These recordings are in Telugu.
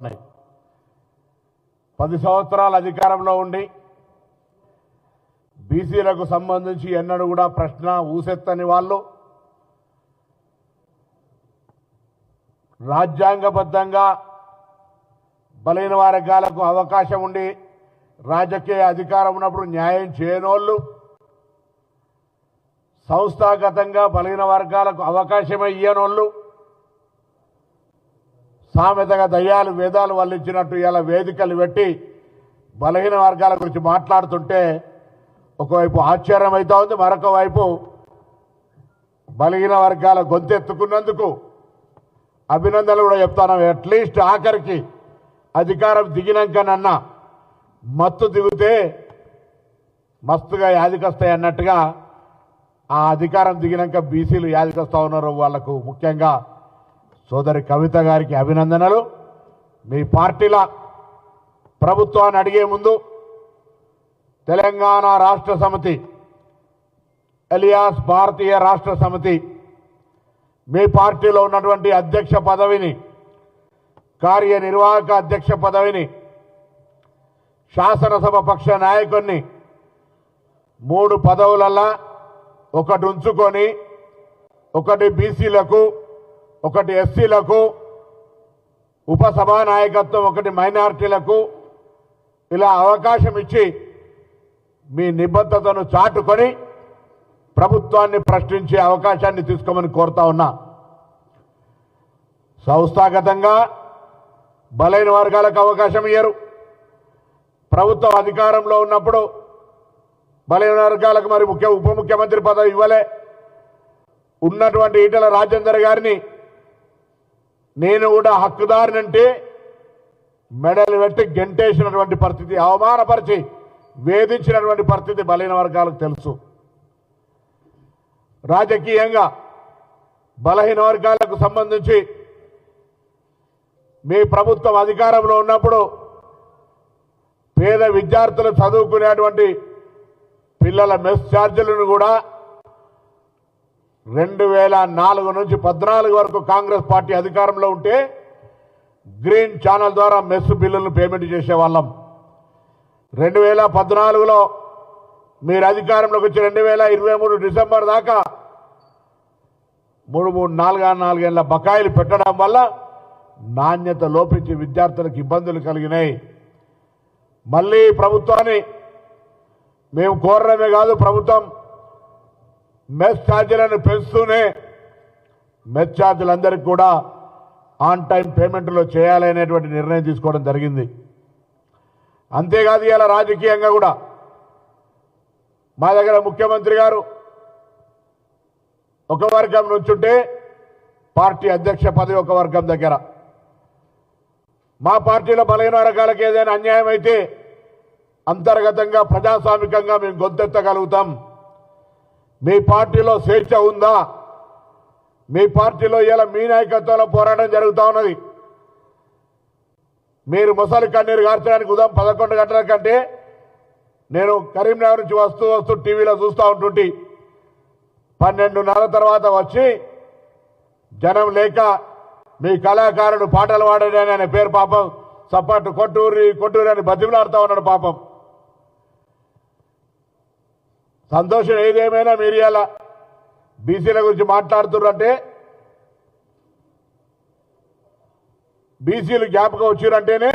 ఉన్నాయి. 10 సంవత్సరాల అధికారంలో ఉండి బీసీలకు సంబంధించి ఎన్నడూ కూడా ప్రశ్న ఊసెత్తని వాళ్ళు రాజ్యాంగబద్ధంగా బలైన వర్గాలకు అవకాశం ఉండి రాజకీయ అధికారం ఉన్నప్పుడు న్యాయం చేయనోళ్ళు, సంస్థాగతంగా బలైన వర్గాలకు అవకాశం ఇయ్యనోళ్ళు, సామెతగా దయ్యాలు వేదాలు వల్లించినట్టు ఇలా వేదికలు పెట్టి బలహీన వర్గాల గురించి మాట్లాడుతుంటే ఒకవైపు ఆశ్చర్యం అవుతా ఉంది, మరొక వైపు బలహీన వర్గాల గొంతెత్తుకున్నందుకు అభినందనలు కూడా చెప్తాను. అట్లీస్ట్ ఆఖరికి అధికారం దిగినాకనన్నా మత్తు దిగితే మస్తుగా యాదికొస్తాయి అన్నట్టుగా ఆ అధికారం దిగినాక బీసీలు యాదికొస్తా ఉన్నారు. వాళ్లకు ముఖ్యంగా సోదరి కవిత గారికి అభినందనలు. మీ పార్టీల ప్రభుత్వాన్ని అడిగే ముందు తెలంగాణ రాష్ట్ర సమితి ఎలియాస్ భారతీయ రాష్ట్ర సమితి మీ పార్టీలో ఉన్నటువంటి అధ్యక్ష పదవిని, కార్యనిర్వాహక అధ్యక్ష పదవిని, శాసనసభ పక్ష నాయకుడిని 3 పదవులల్లా ఒకటి ఉంచుకొని ఒకటి బీసీలకు, ఒకటి ఎస్సీలకు, ఉపసభానాయకత్వం ఒకటి మైనారిటీలకు ఇలా అవకాశం ఇచ్చి మీ నిబద్ధతను చాటుకొని ప్రభుత్వాన్ని ప్రశ్నించే అవకాశాన్ని తీసుకోమని కోరుతా ఉన్నా. సంస్థాగతంగా బలైన వర్గాలకు అవకాశం ఇయ్యరు. ప్రభుత్వం అధికారంలో ఉన్నప్పుడు బలైన వర్గాలకు మరి ఉప ముఖ్యమంత్రి పదవి ఇవ్వలే. ఉన్నటువంటి ఈటెల రాజేందర్ గారిని నేను కూడా హక్కుదారినంటే మెడలు పెట్టి గెంటేసినటువంటి పరిస్థితి, అవమానపరిచి వేధించినటువంటి పరిస్థితి బలైన వర్గాలకు తెలుసు. రాజకీయంగా బలహీన వర్గాలకు సంబంధించి మీ ప్రభుత్వం అధికారంలో ఉన్నప్పుడు పేద విద్యార్థులు చదువుకునేటువంటి పిల్లల మెస్ ఛార్జీలను కూడా 2004 నుంచి 14 వరకు కాంగ్రెస్ పార్టీ అధికారంలో ఉంటే గ్రీన్ ఛానల్ ద్వారా మెస్ బిల్లులను పేమెంట్ చేసేవాళ్ళం. 2014లో మీరు అధికారంలోకి వచ్చి 2023 డిసెంబర్ దాకా 4 ఏళ్ల బకాయిలు పెట్టడం వల్ల నాణ్యత లోపించి విద్యార్థులకు ఇబ్బందులు కలిగినాయి. మళ్ళీ ప్రభుత్వాన్ని మేము కోరడమే కాదు, ప్రభుత్వం మెస్ ఛార్జీలను పెంచుతూనే మెస్ ఛార్జీలందరికీ కూడా ఆన్ టైం పేమెంట్లో చేయాలనేటువంటి నిర్ణయం తీసుకోవడం జరిగింది. అంతేకాదు ఇలా రాజకీయంగా కూడా మా దగ్గర ముఖ్యమంత్రి గారు ఒక వర్గం నుంచుంటే పార్టీ అధ్యక్ష పదవి ఒక వర్గం దగ్గర, మా పార్టీలో బలహీన వర్గాలకు ఏదైనా అన్యాయం అయితే అంతర్గతంగా ప్రజాస్వామికంగా మేము గొంతెత్తగలుగుతాం. మీ పార్టీలో స్వేచ్ఛ ఉందా? మీ పార్టీలో ఇలా మీ నాయకత్వంలో పోరాటం జరుగుతూ ఉన్నది. మీరు ముసలి కన్నీరు కార్చడానికి ఉదయం 11 గంటల కంటే నేను కరీంనగర్ నుంచి వస్తూ టీవీలో చూస్తూ ఉంటుంటే 12:30 తర్వాత వచ్చి జనం లేక మీ కళాకారుడు పాటలు పాడని అనే పేరు పాపం సపాటు కొట్టూరి అని బతిమలాడుతూ ఉన్నాడు పాపం. సంతోషం ఏదేమైనా మీరు ఇలా బీసీల గురించి మాట్లాడుతున్నారంటే, బీసీలు జ్ఞాపకం వచ్చిరంటేనే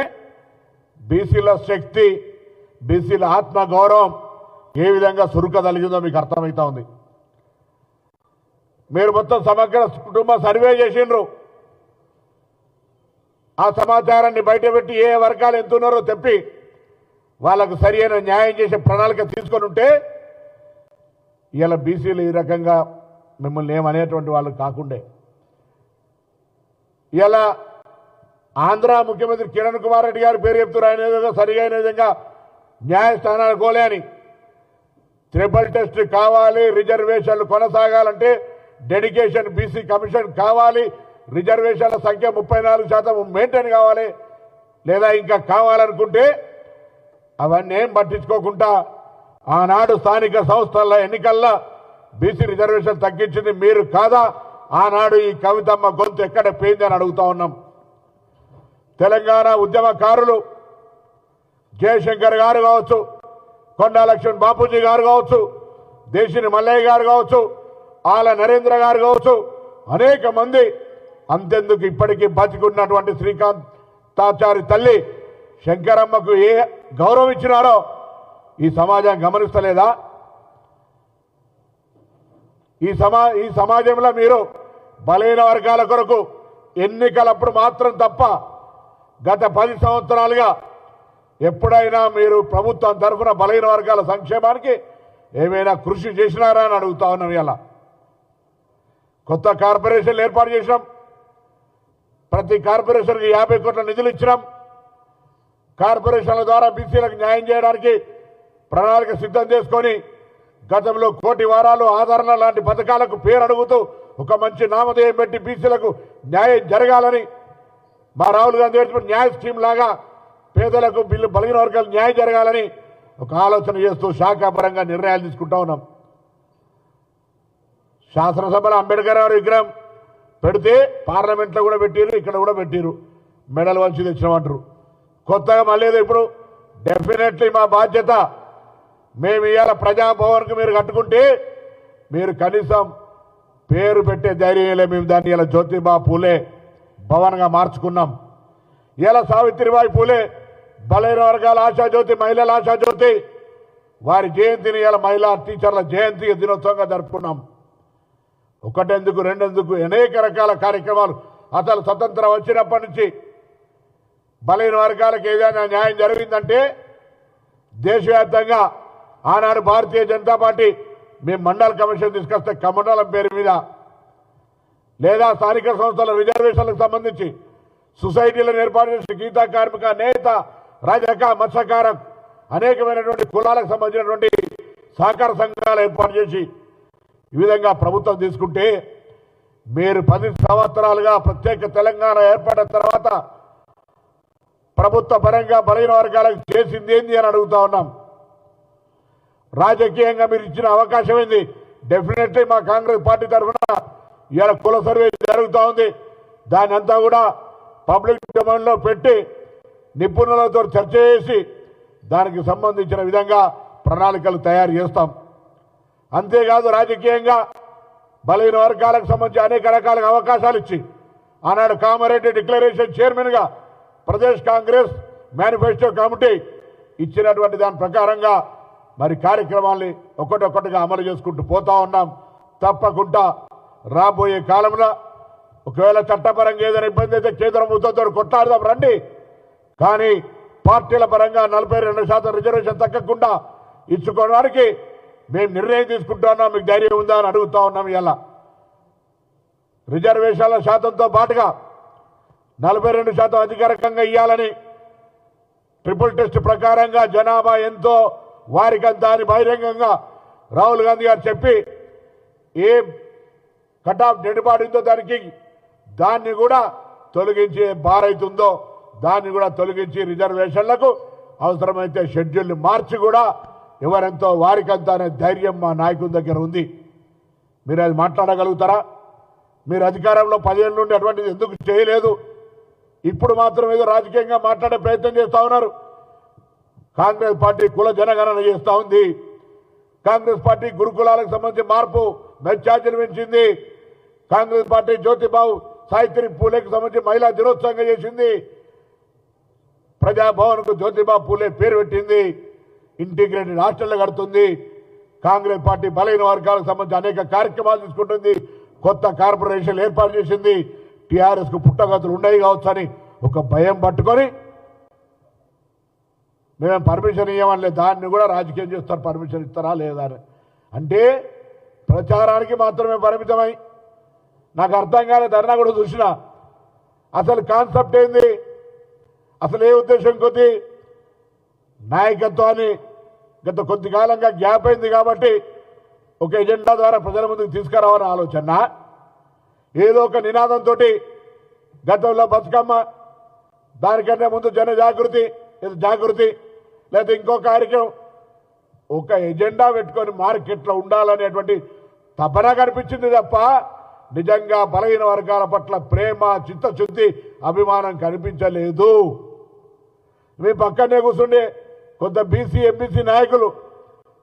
బీసీల శక్తి, బీసీల ఆత్మ గౌరవం ఏ విధంగా సురుక కలిగిందో మీకు అర్థమవుతా ఉంది. మీరు మొత్తం సమగ్ర కుటుంబ సర్వే చేసిండ్రు. ఆ సమాచారాన్ని బయటపెట్టి ఏ వర్గాలు ఎంతున్నారో తెప్పి వాళ్ళకు సరైన న్యాయం చేసే ప్రణాళిక తీసుకొని ఉంటే ఇలా బీసీలు ఈ రకంగా మిమ్మల్ని ఏమనేటువంటి వాళ్ళు కాకుండే. ఇలా ఆంధ్ర ముఖ్యమంత్రి కిరణ్ కుమార్ రెడ్డి గారు పేరు చెప్తున్నారు, ఆయన ఏదో సరిగైన విధంగా న్యాయస్థానాలు కోలే అని. ట్రిపుల్ టెస్ట్ కావాలి, రిజర్వేషన్లు కొనసాగాలంటే డెడికేషన్ బీసీ కమిషన్ కావాలి, రిజర్వేషన్ల సంఖ్య 34% మెయింటైన్ కావాలి, లేదా ఇంకా కావాలనుకుంటే అవన్నీ ఏం పట్టించుకోకుండా ఆనాడు స్థానిక సంస్థల ఎన్నికల్లో బీసీ రిజర్వేషన్ తగ్గించింది మీరు కాదా? ఆనాడు ఈ కవితమ్మ గొంతు ఎక్కడ పోయింది అని అడుగుతా ఉన్నాం. తెలంగాణ ఉద్యమకారులు జయశంకర్ గారు కావచ్చు, కొండా లక్ష్మణ్ బాపూజీ గారు కావచ్చు, దేశిని మల్లయ్య గారు కావచ్చు, ఆల నరేంద్ర గారు కావచ్చు, అనేక మంది అంతెందుకు ఇప్పటికీ బతికున్నటువంటి శ్రీకాంతాచారి తల్లి శంకరమ్మకు ఏ గౌరవం ఇచ్చినారో ఈ సమాజం గమనిస్తలేదా? ఈ సమాజంలో మీరు బలహీన వర్గాల కొరకు ఎన్నికలప్పుడు మాత్రం తప్ప గత 10 సంవత్సరాలుగా ఎప్పుడైనా మీరు ప్రభుత్వం తరఫున బలహీన వర్గాల సంక్షేమానికి ఏమైనా కృషి చేసినారా అని అడుగుతా ఉన్నాం. ఇలా కొత్త కార్పొరేషన్లు ఏర్పాటు చేసినాం. ప్రతి కార్పొరేషన్కి 50 కోట్ల నిధులు ఇచ్చినాం. కార్పొరేషన్ల ద్వారా బీసీలకు న్యాయం చేయడానికి ప్రణాళిక సిద్ధం చేసుకొని గతంలో 1 కోటి వారాలు ఆదరణ లాంటి పథకాలకు పేరు అడుగుతూ ఒక మంచి నామధేయం పెట్టి బీసీలకు న్యాయం జరగాలని మా రాహుల్ గాంధీ న్యాయ స్కీమ్ లాగా పేదలకు బలహీన వర్గాలకు న్యాయం జరగాలని ఒక ఆలోచన చేస్తూ శాఖాపరంగా నిర్ణయాలు తీసుకుంటా ఉన్నాం. శాసనసభలో అంబేద్కర్ గారి విగ్రహం పెడితే పార్లమెంట్లో కూడా పెట్టిరు, ఇక్కడ కూడా పెట్టిరు, మెడల్ వంచి తెచ్చినామంటారు. కొత్తగా మళ్ళీ ఇప్పుడు డెఫినెట్లీ మా బాధ్యత, మేము ఇవాళ ప్రజాభవన్కు మీరు కట్టుకుంటే మీరు కనీసం పేరు పెట్టే ధైర్యంలే మేము దాన్ని ఇలా జ్యోతిబా పూలే భవన్గా మార్చుకున్నాం. ఇలా సావిత్రిబాయి పూలే బలహీన వర్గాల ఆశాజ్యోతి, మహిళల ఆశాజ్యోతి, వారి జయంతిని ఇలా మహిళా టీచర్ల జయంతి దినోత్సవంగా జరుపుకున్నాం. ఒకటెందుకు రెండెందుకు అనేక రకాల కార్యక్రమాలు. అసలు స్వతంత్రం వచ్చినప్పటి నుంచి బలహీన వర్గాలకు ఏదైనా న్యాయం జరిగిందంటే దేశవ్యాప్తంగా ఆనాడు భారతీయ జనతా పార్టీ మేము మండల కమిషన్ తీసుకొస్తే కమండలం పేరు మీద లేదా స్థానిక సంస్థల రిజర్వేషన్లకు సంబంధించి సొసైటీలను ఏర్పాటు చేసి గీతా కార్మిక, నేత, రజక, మత్స్యకార అనేకమైనటువంటి కులాలకు సంబంధించినటువంటి సహకార సంఘాలు ఏర్పాటు చేసి ఈ విధంగా ప్రభుత్వం తీసుకుంటే మీరు 10 సంవత్సరాలుగా ప్రత్యేక తెలంగాణ ఏర్పడిన తర్వాత ప్రభుత్వ పరంగా బలహీన వర్గాలకు చేసింది ఏంది అని అడుగుతా ఉన్నాం. రాజకీయంగా మీరు ఇచ్చిన అవకాశం ఏంది? డెఫినెట్లీ మా కాంగ్రెస్ పార్టీ తరఫున ఇవాళ కుల సర్వే జరుగుతూ ఉంది. దాని అంతా కూడా పబ్లిక్ డొమైన్లో పెట్టి నిపుణులతో చర్చ చేసి దానికి సంబంధించిన విధంగా ప్రణాళికలు తయారు చేస్తాం. అంతేకాదు రాజకీయంగా బలహీన వర్గాలకు సంబంధించి అనేక రకాల అవకాశాలు ఇచ్చి ఆనాడు కామారెడ్డి డిక్లరేషన్ చైర్మన్గా ప్రదేశ్ కాంగ్రెస్ మేనిఫెస్టో కమిటీ ఇచ్చినటువంటి దాని ప్రకారంగా మరి కార్యక్రమాల్ని ఒక్కొక్కటిగా అమలు చేసుకుంటూ పోతా ఉన్నాం. తప్పకుండా రాబోయే కాలంలో ఒకవేళ చట్టపరంగా ఏదైనా ఇబ్బంది అయితే కేంద్ర ప్రభుత్వంతో కొట్లాడదాం రండి. కానీ పార్టీల పరంగా 42% రిజర్వేషన్ తగ్గకుండా ఇచ్చుకోవడానికి మేము నిర్ణయం తీసుకుంటున్నాం. మీకు ధైర్యం ఉందా అని అడుగుతా ఉన్నాం. ఇలా రిజర్వేషన్ల శాతంతో పాటుగా 42% అధికారికంగా ఇవ్వాలని ట్రిపుల్ టెస్ట్ ప్రకారంగా జనాభా ఎంతో వారికంతా అని బహిరంగంగా రాహుల్ గాంధీ గారు చెప్పి ఏ కట్ ఆఫ్ డెడ్బాడిందో దాన్ని కూడా తొలగించి బారైతుందో దాన్ని కూడా తొలగించి రిజర్వేషన్లకు అవసరమైతే షెడ్యూల్ మార్చి కూడా ఎవరెంతో వారికంతా అనే ధైర్యం మా నాయకుల దగ్గర ఉంది. మీరు అది మాట్లాడగలుగుతారా? మీరు అధికారంలో 10 ఏళ్ళ నుండి అటువంటిది ఎందుకు చేయలేదు? ఇప్పుడు మాత్రం ఏదో రాజకీయంగా మాట్లాడే ప్రయత్నం చేస్తూ ఉన్నారు. కాంగ్రెస్ పార్టీ కుల జనగణన చేస్తూ ఉంది. కాంగ్రెస్ పార్టీ గురుకులాలకు సంబంధించి మార్పు మెచ్చార్జీలు పెంచింది. కాంగ్రెస్ పార్టీ జ్యోతిబావు సావిత్రి పూలేకి సంబంధించి మహిళా దినోత్సవంగా చేసింది. ప్రజాభవన్కు జ్యోతిబా పూలే పేరు పెట్టింది. ఇంటిగ్రేటెడ్ హాస్టళ్లు కడుతుంది. కాంగ్రెస్ పార్టీ బలహీన వర్గాలకు సంబంధించి అనేక కార్యక్రమాలు తీసుకుంటుంది. కొత్త కార్పొరేషన్లు ఏర్పాటు చేసింది. టీఆర్ఎస్కు పుట్టగతులు ఉన్నాయి కావచ్చు అని ఒక భయం పట్టుకొని మేము పర్మిషన్ ఇవ్వమని దాన్ని కూడా రాజకీయం చేస్తారు. పర్మిషన్ ఇస్తారా లేదా అని అంటే ప్రచారానికి మాత్రమే పరిమితమై నాకు అర్థం కాని ధర్నా కూడా చూసినా అసలు కాన్సెప్ట్ ఏంది, అసలు ఏ ఉద్దేశం కొద్ది నాయకత్వాన్ని గత కొద్ది కాలంగా గ్యాప్ అయింది కాబట్టి ఒక ఎజెండా ద్వారా ప్రజల ముందుకు తీసుకురావాలని ఆలోచన, ఏదో ఒక నినాదంతో గతంలో బతుకమ్మ దానికంటే ముందు జన జాగృతి లేదా ఇంకో కార్యక్రమం ఒక ఎజెండా పెట్టుకొని మార్కెట్లో ఉండాలనేటువంటి తపన కనిపించింది తప్ప నిజంగా బలహీన వర్గాల పట్ల ప్రేమ, చిత్తశుద్ధి, అభిమానం కనిపించలేదు. మీ పక్కనే కూర్చుండే కొంత బీసీ ఎంబీసీ నాయకులు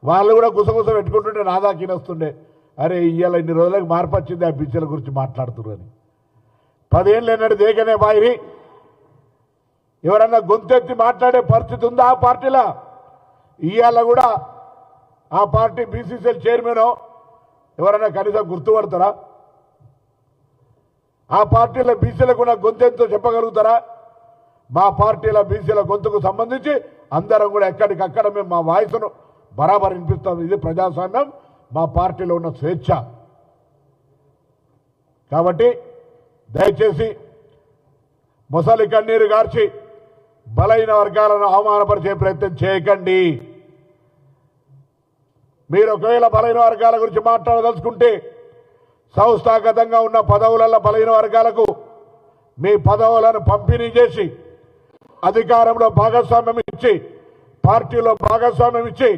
వాళ్ళు కూడా గుసగుస పెట్టుకుంటుంటే నాదాకినొస్తుండే, అరే ఇవాళ ఇన్ని రోజులకు మార్పు వచ్చింది ఆ బీసీల గురించి మాట్లాడుతున్నారని. 10 ఏళ్ళు ఎన్నడు దేకనే బాయిరి ఎవరన్నా గొంతెత్తి మాట్లాడే పరిస్థితి ఉందా ఆ పార్టీలో? ఇవాళ కూడా ఆ పార్టీ బీసీసీఎల్ చైర్మన్ ఎవరన్నా కనీసం గుర్తుపడతారా? ఆ పార్టీల బీసీలకు ఉన్న గొంతెంతో చెప్పగలుగుతారా? మా పార్టీల బీసీల గొంతుకు సంబంధించి అందరం కూడా ఎక్కడికక్కడ మేము మా వాయిస్ను బరాబర్ వినిపిస్తాం. ఇది ప్రజాస్వామ్యం, మా పార్టీలో ఉన్న స్వేచ్ఛ. కాబట్టి దయచేసి ముసలి కన్నీరు గార్చి బలైన వర్గాలను అవమానపరిచే ప్రయత్నం చేయకండి. మీరు ఒకవేళ బలైన వర్గాల గురించి మాట్లాడదలుచుకుంటే సంస్థాగతంగా ఉన్న పదవులలో బలైన వర్గాలకు మీ పదవులను పంపిణీ చేసి అధికారంలో భాగస్వామ్యం ఇచ్చి పార్టీలో భాగస్వామ్యం ఇచ్చి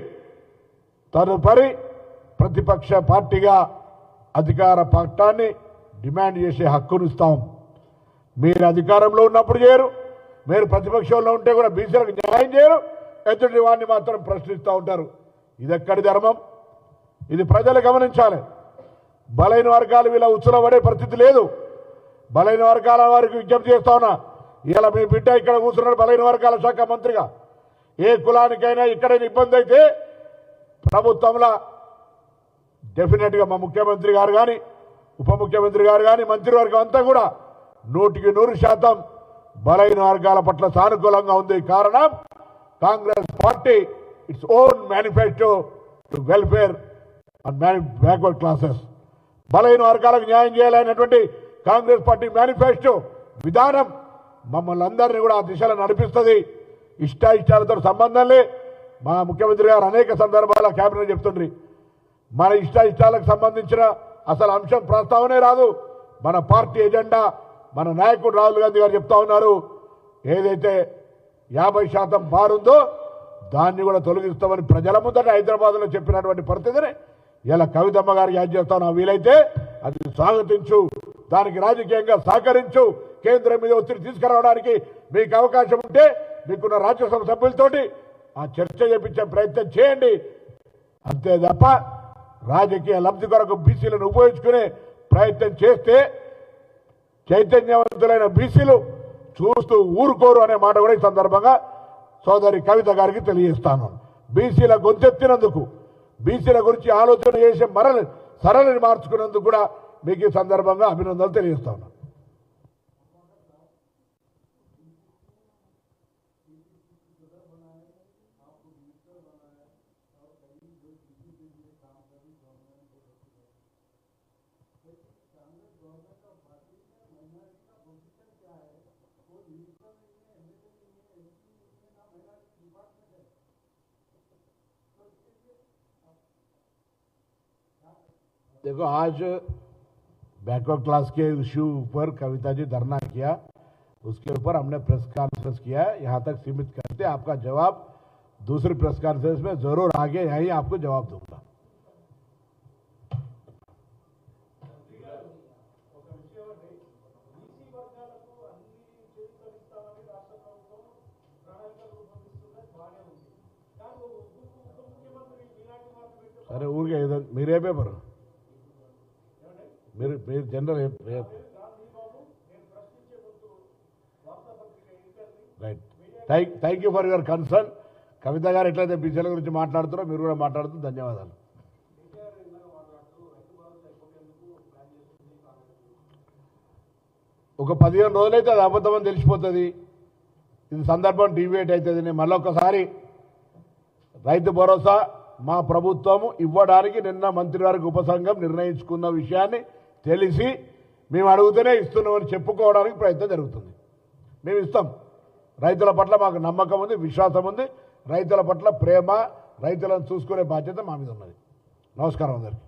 తదుపరి ప్రతిపక్ష పార్టీగా అధికార పక్షాన్ని డిమాండ్ చేసే హక్కునిస్తాం. మీరు అధికారంలో ఉన్నప్పుడు చేయరు, మీరు ప్రతిపక్షంలో ఉంటే కూడా బీసీలకు న్యాయం చేయరు, ఎదుటి వాడిని మాత్రం ప్రశ్నిస్తూ ఉంటారు. ఇది ఎక్కడి ధర్మం? ఇది ప్రజలు గమనించాలి. బలైన వర్గాలు వీళ్ళ ఉచ్చులో పడే పరిస్థితి లేదు. బలైన వర్గాల వారికి విజ్ఞప్తి చేస్తా ఉన్నా, ఇలా మీ బిడ్డ ఇక్కడ కూర్చున్నాడు బలైన వర్గాల శాఖ మంత్రిగా. ఏ కులానికైనా ఇక్కడైనా ఇబ్బంది అయితే ప్రభుత్వంలో డెఫినెట్గా మా ముఖ్యమంత్రి గారు కానీ, ఉప ముఖ్యమంత్రి గారు కానీ, మంత్రివర్గం అంతా కూడా 100% బలైన వర్గాల పట్ల సానుకూలంగా ఉంది. కారణం Congress party its own manifesto to welfare and backward classes. బలైన వర్గాలకు న్యాయం చేయాలనేటువంటి కాంగ్రెస్ పార్టీ మేనిఫెస్టో విధానం మమ్మల్ని అందరినీ కూడా ఆ దిశలో నడిపిస్తుంది. ఇష్టాయిష్టాలతో సంబంధం లే. మా ముఖ్యమంత్రి గారు అనేక సందర్భాల్లో క్యాబినెట్ చెప్తుండ్రి, మన ఇష్టాయిష్టాలకు సంబంధించిన అసలు అంశం ప్రస్తావనే రాదు. మన పార్టీ ఎజెండా మన నాయకుడు రాహుల్ గాంధీ గారు చెప్తా ఉన్నారు, ఏదైతే 50% బారుందో దాన్ని కూడా తొలగిస్తామని ప్రజల ముందట హైదరాబాద్లో చెప్పినటువంటి పరిస్థితిని ఇలా కవితమ్మ గారికి యాడ్ చేస్తాను. వీలైతే అది స్వాగతించు, దానికి రాజకీయంగా సహకరించు. కేంద్రం మీద ఒత్తిడి తీసుకురావడానికి మీకు అవకాశం ఉంటే మీకున్న రాజ్యసభ సభ్యులతోటి ఆ చర్చ చేపించే ప్రయత్నం చేయండి. అంతే తప్ప రాజకీయ లబ్ధి కొరకు బీసీలను ఉపయోగించుకునే ప్రయత్నం చేస్తే చైతన్యవంతులైన బీసీలు చూస్తూ ఊరుకోరు అనే మాట కూడా ఈ సందర్భంగా సోదరి కవిత గారికి తెలియజేస్తాను. బీసీల గొంతెత్తినందుకు, బీసీల గురించి ఆలోచన చేసే సరళిని మార్చుకున్నందుకు కూడా మీకు ఈ సందర్భంగా అభినందనలు తెలియజేస్తాను. देखो, आज बैकवर्ड क्लास के इश्यू पर कविता जी धरना किया, उसके ऊपर हमने प्रेस कॉन्फ्रेंस किया है. यहाँ तक सीमित करते आपका जवाब दूसरी प्रेस कॉन्फ्रेंस में जरूर आगे यहीं आपको जवाब दूंगा. సరే ఊరికే మీరే పేపర్ మీరు general right. Thank you for your concern. Kavitha గారు ఎట్లయితే బీసీల గురించి మాట్లాడుతారో మీరు కూడా మాట్లాడుతూ ధన్యవాదాలు. ఒక 15 రోజులైతే అది అబద్ధమని తెలిసిపోతుంది. ఇది సందర్భం డివేట్ అవుతుంది. నేను మళ్ళొకసారి రైతు భరోసా మా ప్రభుత్వము ఇవ్వడానికి నిన్న మంత్రివర్గ ఉపసంఘం నిర్ణయించుకున్న విషయాన్ని తెలిసి మేము అడుగుతూనే ఇస్తున్నామని చెప్పుకోవడానికి ప్రయత్నం జరుగుతుంది. మేము ఇస్తాం. రైతుల పట్ల మాకు నమ్మకం ఉంది, విశ్వాసం ఉంది. రైతుల పట్ల ప్రేమ, రైతులను చూసుకునే బాధ్యత మా మీద ఉన్నది. నమస్కారం అందరికీ.